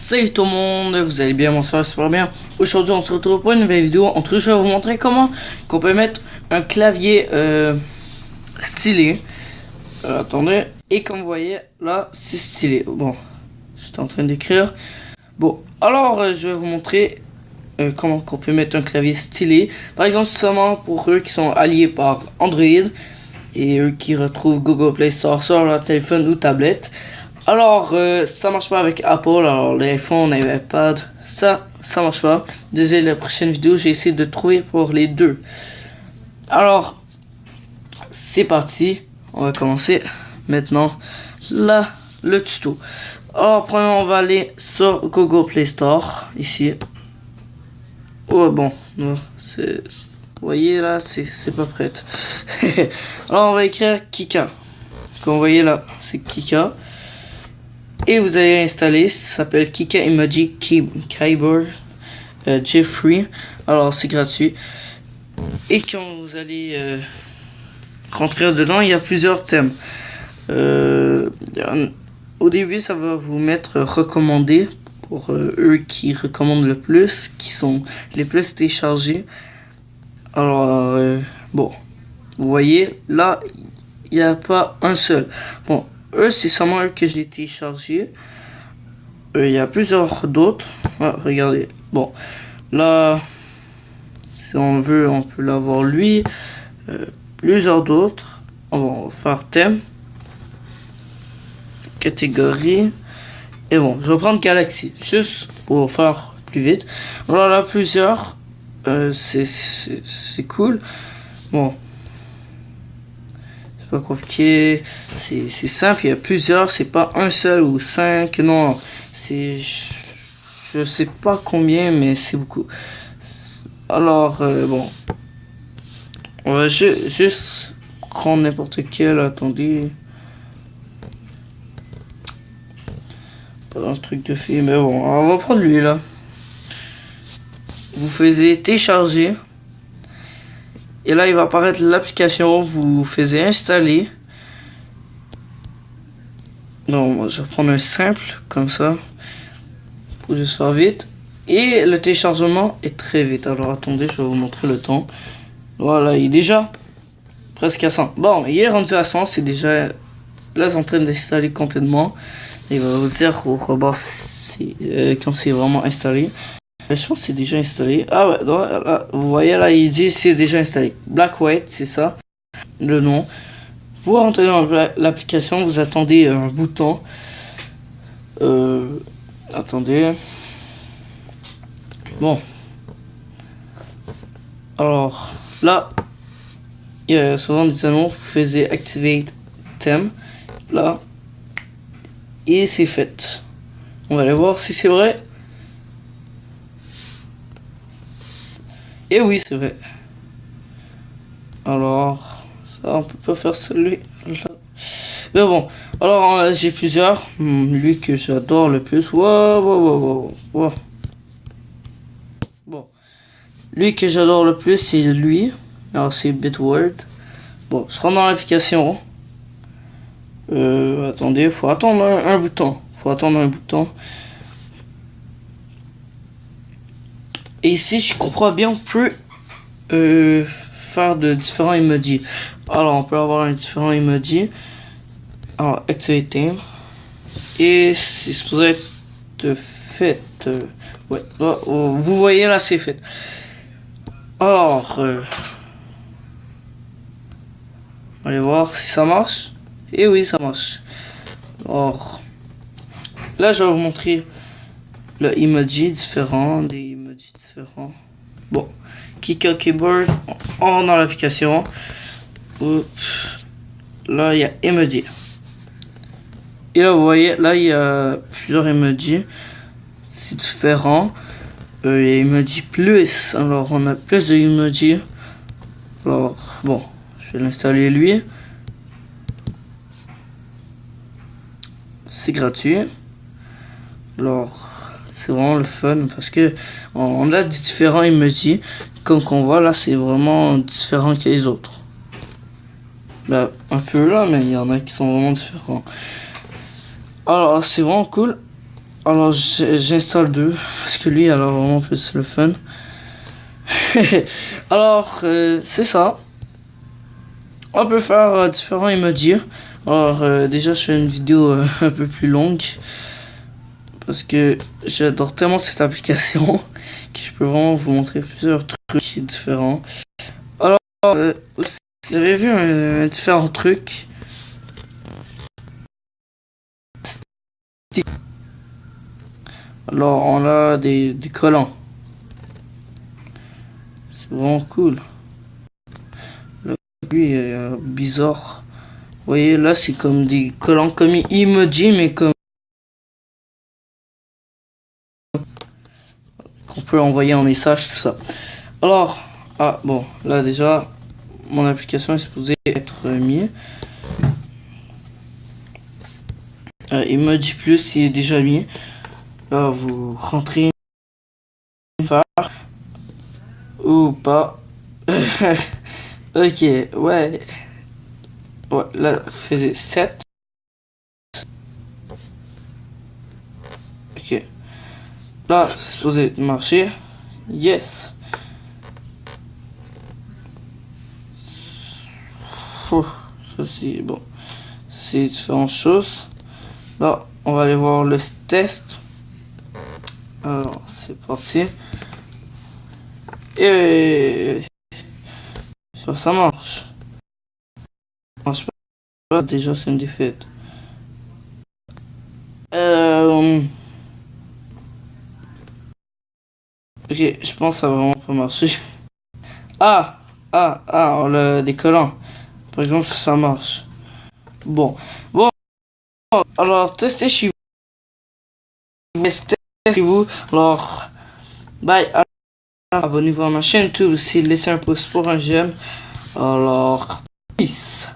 Salut tout le monde, vous allez bien, bonsoir, super bien. Aujourd'hui on se retrouve pour une nouvelle vidéo. En tout cas je vais vous montrer comment qu'on peut mettre un clavier stylé. Attendez, et comme vous voyez là c'est stylé. Bon, j'étais en train d'écrire. Bon, alors je vais vous montrer comment qu'on peut mettre un clavier stylé. Par exemple seulement pour eux qui sont alliés par Android et eux qui retrouvent Google Play Store sur leur téléphone ou tablette. Alors, ça marche pas avec Apple, alors l'iPhone, l'iPad, ça marche pas. Déjà, la prochaine vidéo, j'ai essayé de trouver pour les deux. Alors, c'est parti. On va commencer maintenant là, le tuto. Alors, premièrement, on va aller sur Google Play Store, ici. Oh, bon, non, c'est... Vous voyez là, c'est pas prête. Alors, on va écrire Kika. Comme vous voyez là, c'est Kika. Et vous allez installer, ça s'appelle Kika Emoji Keyboard Jeffrey. Alors c'est gratuit. Et quand vous allez rentrer dedans, il y a plusieurs thèmes. Au début, ça va vous mettre recommandé pour eux qui recommandent le plus, qui sont les plus téléchargés. Alors bon, vous voyez là, il n'y a pas un seul. Bon. Eux, c'est seulement eux que j'ai téléchargé. Il y a plusieurs d'autres. Ah, regardez. Bon, là, si on veut, on peut l'avoir lui. Plusieurs d'autres. On va faire thème, catégorie. Et bon, je vais prendre Galaxy, juste pour faire plus vite. Alors là, plusieurs. C'est cool. Bon. Pas compliqué, c'est simple, il y a plusieurs, c'est pas un seul ou 5, non, c'est, je sais pas combien, mais c'est beaucoup. Alors, bon, on va juste prendre n'importe quel, attendez, pas un truc de film, mais bon, on va prendre lui là. Vous faisiez télécharger. Et là, il va apparaître l'application, vous faisiez installer. Donc, je vais prendre un simple, comme ça, pour juste faire vite. Et le téléchargement est très vite. Alors, attendez, je vais vous montrer le temps. Voilà, il est déjà presque à 100. Bon, il est rendu à 100, c'est déjà... Là, c'est en train d'installer complètement. Il va vous dire au rebord quand c'est vraiment installé. Je pense que c'est déjà installé. Ah ouais, là, vous voyez là, il dit c'est déjà installé. Black White, c'est ça, le nom. Vous rentrez dans l'application, vous attendez un bouton. Attendez. Bon. Alors, là, il y a souvent des annonces, vous faisiez Activate Theme. Là. Et c'est fait. On va aller voir si c'est vrai. Et oui, c'est vrai. Alors, ça, on peut pas faire celui-là. Mais bon, alors j'ai plusieurs. Lui que j'adore le plus. Wow. Bon, lui que j'adore le plus, c'est lui. Alors, c'est Bitword. Bon, je rentre dans l'application. Attendez, faut attendre un bouton. Et ici, je comprends bien, on peut faire de différents emojis. Alors, on peut avoir un différent emoji. Alors, activité. Et c'est supposé être fait. Ouais, vous voyez là, c'est fait. Alors, allez voir si ça marche. Et oui, ça marche. Alors, là, je vais vous montrer le emoji différent, des emojis différents. Bon, Kika Keyboard, on rentre dans l'application. Là, il y a emoji. Et là, vous voyez, là, il y a plusieurs emojis. C'est différent. Il y a emoji plus. Alors, on a plus de emojis. Alors, bon, je vais l'installer lui. C'est gratuit. Alors, c'est vraiment le fun parce que on a différents emojis. Comme qu'on voit là, c'est vraiment différent que les autres. Bah, un peu là, mais il y en a qui sont vraiment différents. Alors, c'est vraiment cool. Alors j'installe 2 parce que lui alors vraiment plus le fun. Alors c'est ça. On peut faire différents emojis. Alors déjà je fais une vidéo un peu plus longue parce que j'adore tellement cette application que je peux vraiment vous montrer plusieurs trucs différents. Alors aussi, vous avez vu différents trucs. Alors on a des collants. C'est vraiment cool. Lui est bizarre. Vous voyez là c'est comme des collants comme emoji mais comme qu'on peut envoyer en message tout ça. Alors bon là déjà mon application est supposée être mise. Emoji plus il est déjà mis. Là vous rentrez ou pas. Ok, ouais, là faisait 7. Ok, là c'est supposé marcher. Yes. Ça c'est bon, c'est différentes choses. Là on va aller voir le test. Alors c'est parti. Et ça marche. Marche pas. Déjà c'est une défaite. Ok, je pense que ça va vraiment pas marcher. On a des collants. Par exemple, ça marche. Bon, alors testez chez vous. Testez chez vous. Alors, bye. Abonnez-vous à ma chaîne YouTube aussi. Laissez un pouce pour un j'aime. Alors, peace.